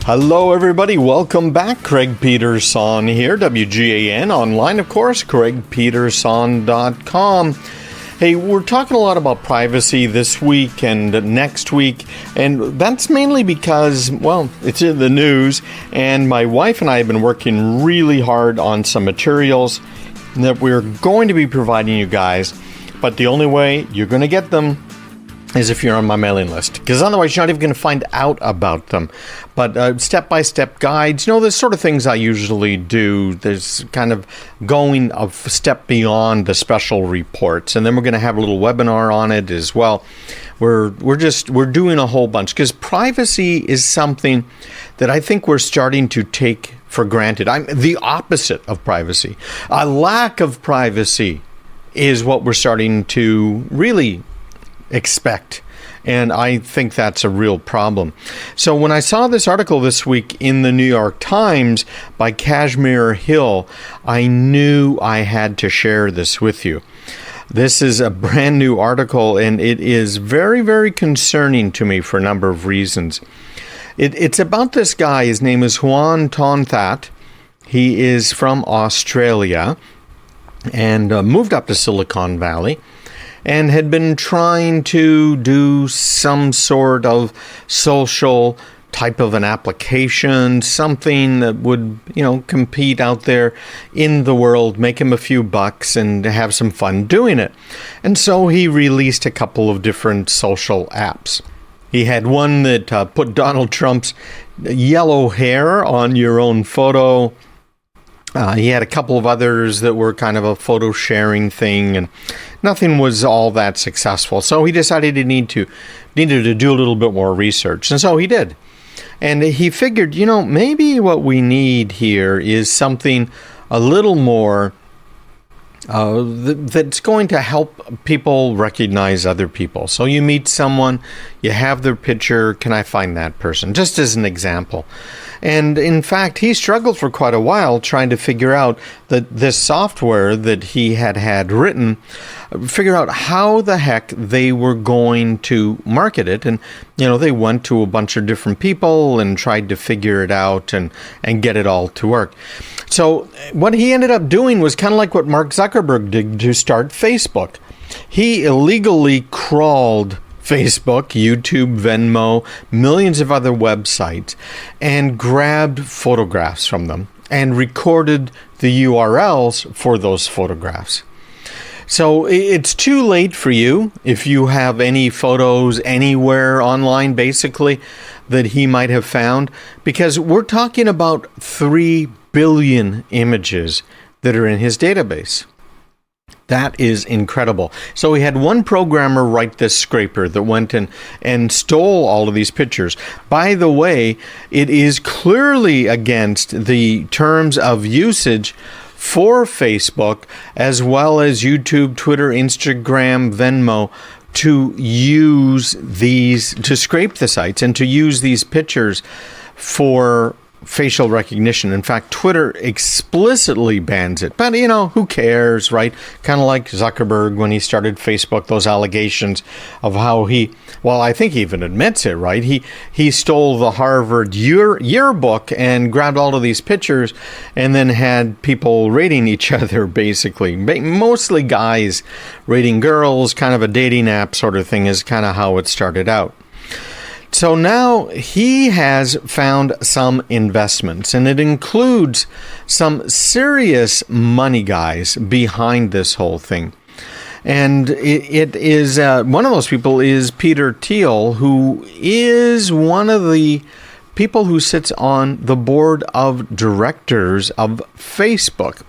Hello everybody, welcome back. Craig Peterson here, WGAN, online of course, craigpeterson.com. Hey, we're talking a lot about privacy this week and next week, and that's mainly because, well, it's in the news, and my wife and I have been working really hard on some materials that we're going to be providing you guys, but the only way you're going to get them is if you're on my mailing list, because otherwise you're not even going to find out about them. But step-by-step guides, the sort of things I usually do. There's kind of going a step beyond the special reports, and then we're going to have a little webinar on it as well. We're doing a whole bunch, because privacy is something that I think we're starting to take for granted. I'm the opposite of privacy. A lack of privacy is what we're starting to really expect, and I think that's a real problem. So when I saw this article this week in the New York Times by Kashmir Hill, I knew I had to share this with you. This is a brand new article, and it is very, very concerning to me for a number of reasons. It's about this guy. His name is Juan Tonthat. He is from Australia and moved up to Silicon Valley, and had been trying to do some sort of social type of an application, something that would, compete out there in the world, make him a few bucks and have some fun doing it. And so he released a couple of different social apps. He had one that put Donald Trump's yellow hair on your own photo. He had a couple of others that were kind of a photo sharing thing, and nothing was all that successful. So he decided he needed to do a little bit more research. And so he did. And he figured, maybe what we need here is something a little more that's going to help people recognize other people. So you meet someone, you have their picture, can I find that person? Just as an example. And in fact, he struggled for quite a while trying to figure out that this software that he had written, figure out how the heck they were going to market it. And, they went to a bunch of different people and tried to figure it out and get it all to work. So what he ended up doing was kind of like what Mark Zuckerberg did to start Facebook. He illegally crawled Facebook, YouTube, Venmo, millions of other websites, and grabbed photographs from them and recorded the URLs for those photographs. So it's too late for you if you have any photos anywhere online, basically, that he might have found, because we're talking about 3 billion images that are in his database. That is incredible. So he had one programmer write this scraper that went and stole all of these pictures. By the way, it is clearly against the terms of usage for Facebook, as well as YouTube, Twitter, Instagram, Venmo, to use these, to scrape the sites and to use these pictures for facial recognition. In fact, Twitter explicitly bans it. But, who cares, right? Kind of like Zuckerberg when he started Facebook, those allegations of how I think he even admits it, right? He stole the Harvard yearbook and grabbed all of these pictures and then had people rating each other, basically. Mostly guys rating girls, kind of a dating app sort of thing is kind of how it started out. So now he has found some investments, and it includes some serious money guys behind this whole thing. And it is one of those people is Peter Thiel, who is one of the people who sits on the board of directors of Facebook.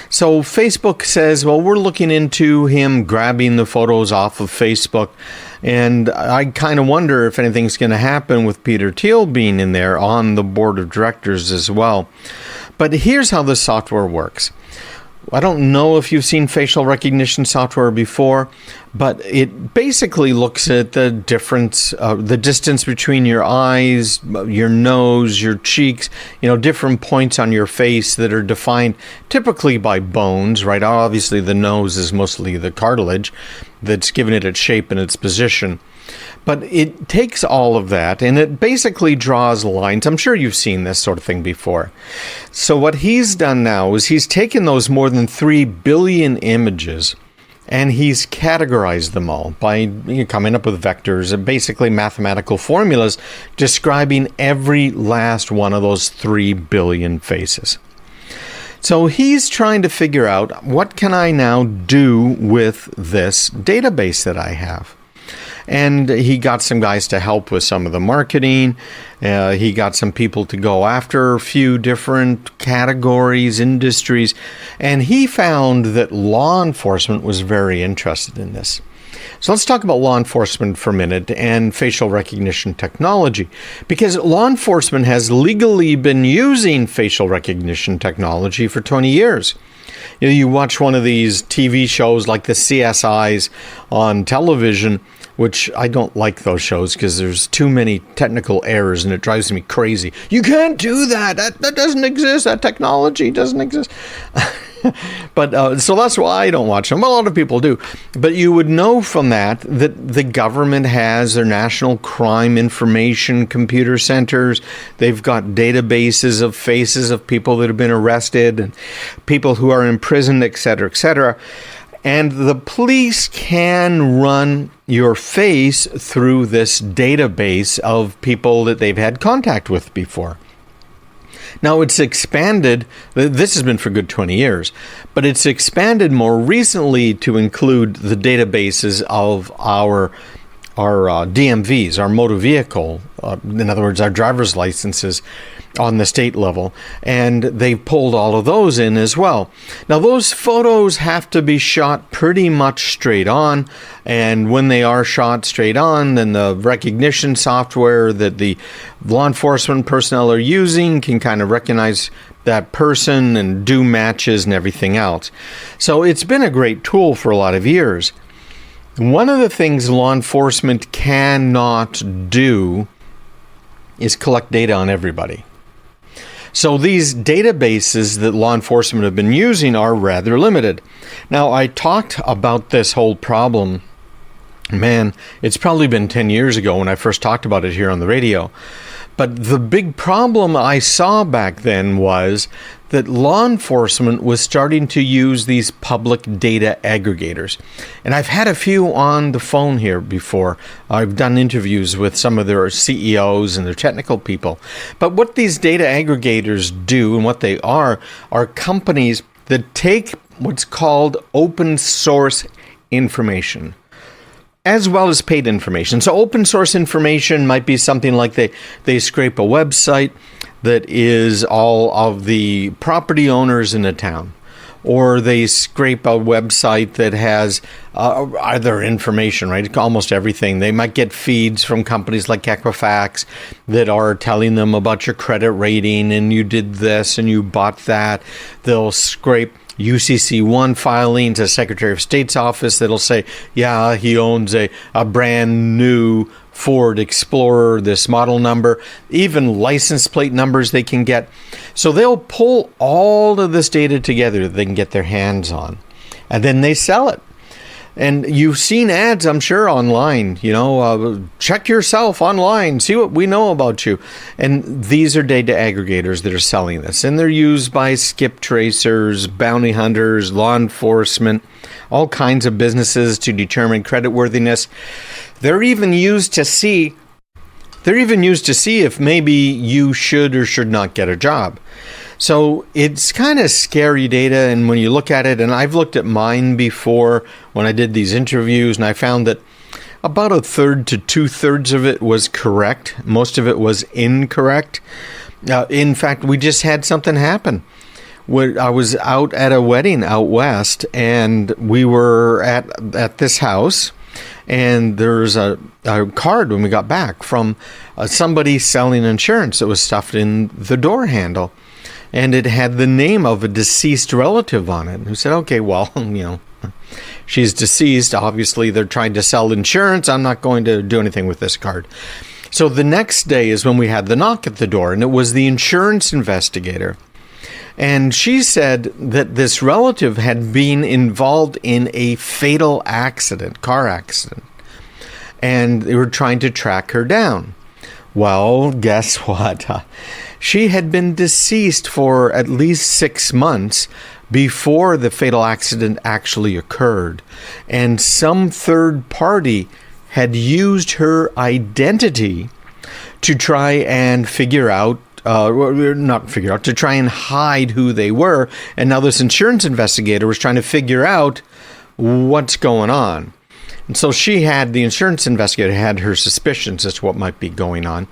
So Facebook says, well, we're looking into him grabbing the photos off of Facebook. And I kind of wonder if anything's going to happen with Peter Thiel being in there on the board of directors as well. But here's how the software works. I don't know if you've seen facial recognition software before, but it basically looks at the difference, the distance between your eyes, your nose, your cheeks, different points on your face that are defined typically by bones, right? Obviously, the nose is mostly the cartilage that's given it its shape and its position. But it takes all of that and it basically draws lines. I'm sure you've seen this sort of thing before. So what he's done now is he's taken those more than 3 billion images and he's categorized them all by coming up with vectors and basically mathematical formulas describing every last one of those 3 billion faces. So he's trying to figure out, what can I now do with this database that I have? And he got some guys to help with some of the marketing. He got some people to go after a few different categories, industries. And he found that law enforcement was very interested in this. So let's talk about law enforcement for a minute and facial recognition technology, because law enforcement has legally been using facial recognition technology for 20 years. You watch one of these TV shows like the CSIs on television, which I don't like those shows because there's too many technical errors and it drives me crazy. You can't do that. That doesn't exist. That technology doesn't exist. But so that's why I don't watch them. A lot of people do. But you would know from that the government has their national crime information computer centers. They've got databases of faces of people that have been arrested and people who are in prison, et cetera, et cetera. And the police can run your face through this database of people that they've had contact with before. Now, it's expanded. This has been for a good 20 years, but it's expanded more recently to include the databases of our DMVs, our motor vehicle, in other words, our driver's licenses on the state level, and they've pulled all of those in as well. Now, those photos have to be shot pretty much straight on, and when they are shot straight on, then the recognition software that the law enforcement personnel are using can kind of recognize that person and do matches and everything else. So it's been a great tool for a lot of years. One of the things law enforcement cannot do is collect data on everybody. So these databases that law enforcement have been using are rather limited. Now, I talked about this whole problem. Man, it's probably been 10 years ago when I first talked about it here on the radio. But the big problem I saw back then was that law enforcement was starting to use these public data aggregators. And I've had a few on the phone here before. I've done interviews with some of their CEOs and their technical people. But what these data aggregators do and what they are companies that take what's called open source information, as well as paid information. So open source information might be something like they scrape a website that is all of the property owners in a town, or they scrape a website that has other information, right? Almost everything. They might get feeds from companies like Equifax that are telling them about your credit rating and you did this and you bought that. They'll scrape UCC1 filings, a Secretary of State's office that'll say, yeah, he owns a brand new Ford Explorer, this model number, even license plate numbers they can get. So they'll pull all of this data together that they can get their hands on, and then they sell it. And you've seen ads, I'm sure, online, check yourself online, see what we know about you. And these are data aggregators that are selling this. And they're used by skip tracers, bounty hunters, law enforcement, all kinds of businesses to determine creditworthiness. They're even used to see if maybe you should or should not get a job. So it's kind of scary data, and when you look at it, and I've looked at mine before when I did these interviews, and I found that about a third to 2/3 of it was correct. Most of it was incorrect. In fact, we just had something happen. I was out at a wedding out west, and we were at this house, and there's a card when we got back from somebody selling insurance that was stuffed in the door handle. And it had the name of a deceased relative on it. And we said, okay, well, she's deceased. Obviously, they're trying to sell insurance. I'm not going to do anything with this card. So the next day is when we had the knock at the door, and it was the insurance investigator. And she said that this relative had been involved in a fatal accident, car accident. and they were trying to track her down. Well, guess what? She had been deceased for at least 6 months before the fatal accident actually occurred. And some third party had used her identity to try and to try and hide who they were. And now this insurance investigator was trying to figure out what's going on. And so the insurance investigator had her suspicions as to what might be going on.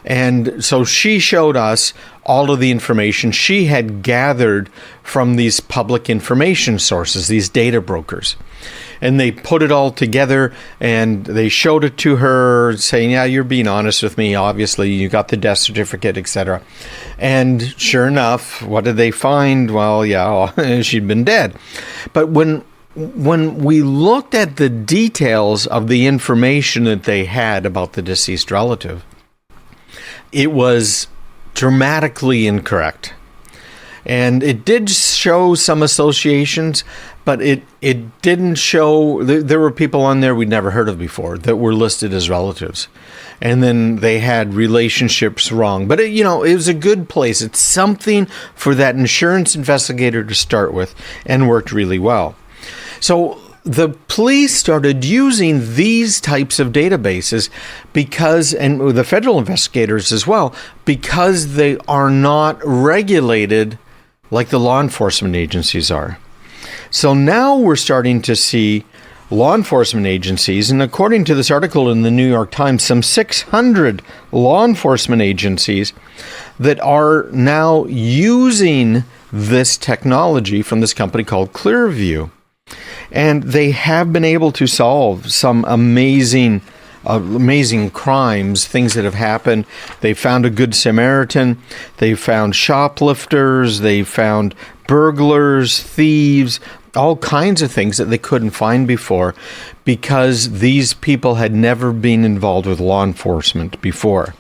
And so she showed us all of the information she had gathered from these public information sources, these data brokers. And they put it all together and they showed it to her saying, yeah, you're being honest with me. Obviously, you got the death certificate, etc. And sure enough, what did they find? Well, yeah, she'd been dead. But when we looked at the details of the information that they had about the deceased relative, it was dramatically incorrect. And it did show some associations, but it didn't show. There were people on there we'd never heard of before that were listed as relatives. And then they had relationships wrong. But it was a good place. It's something for that insurance investigator to start with, and worked really well. So the police started using these types of databases and the federal investigators as well, because they are not regulated like the law enforcement agencies are. So now we're starting to see law enforcement agencies, and according to this article in the New York Times, some 600 law enforcement agencies that are now using this technology from this company called Clearview. And they have been able to solve some amazing crimes, things that have happened. They found a Good Samaritan. They found shoplifters. They found burglars, thieves, all kinds of things that they couldn't find before because these people had never been involved with law enforcement before.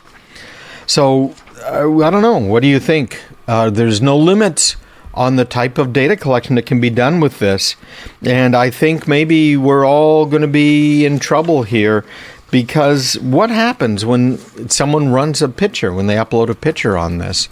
So, I don't know. What do you think? There's no limits on the type of data collection that can be done with this. And I think maybe we're all going to be in trouble here, because what happens when someone runs a picture, when they upload a picture on this?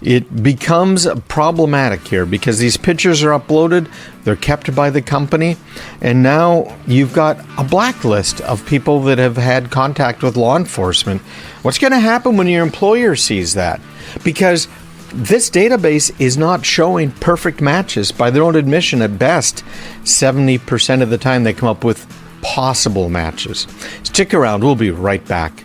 It becomes problematic here because these pictures are uploaded, they're kept by the company, and now you've got a blacklist of people that have had contact with law enforcement. What's going to happen when your employer sees that? Because this database is not showing perfect matches. By their own admission, at best, 70% of the time they come up with possible matches. Stick around. We'll be right back.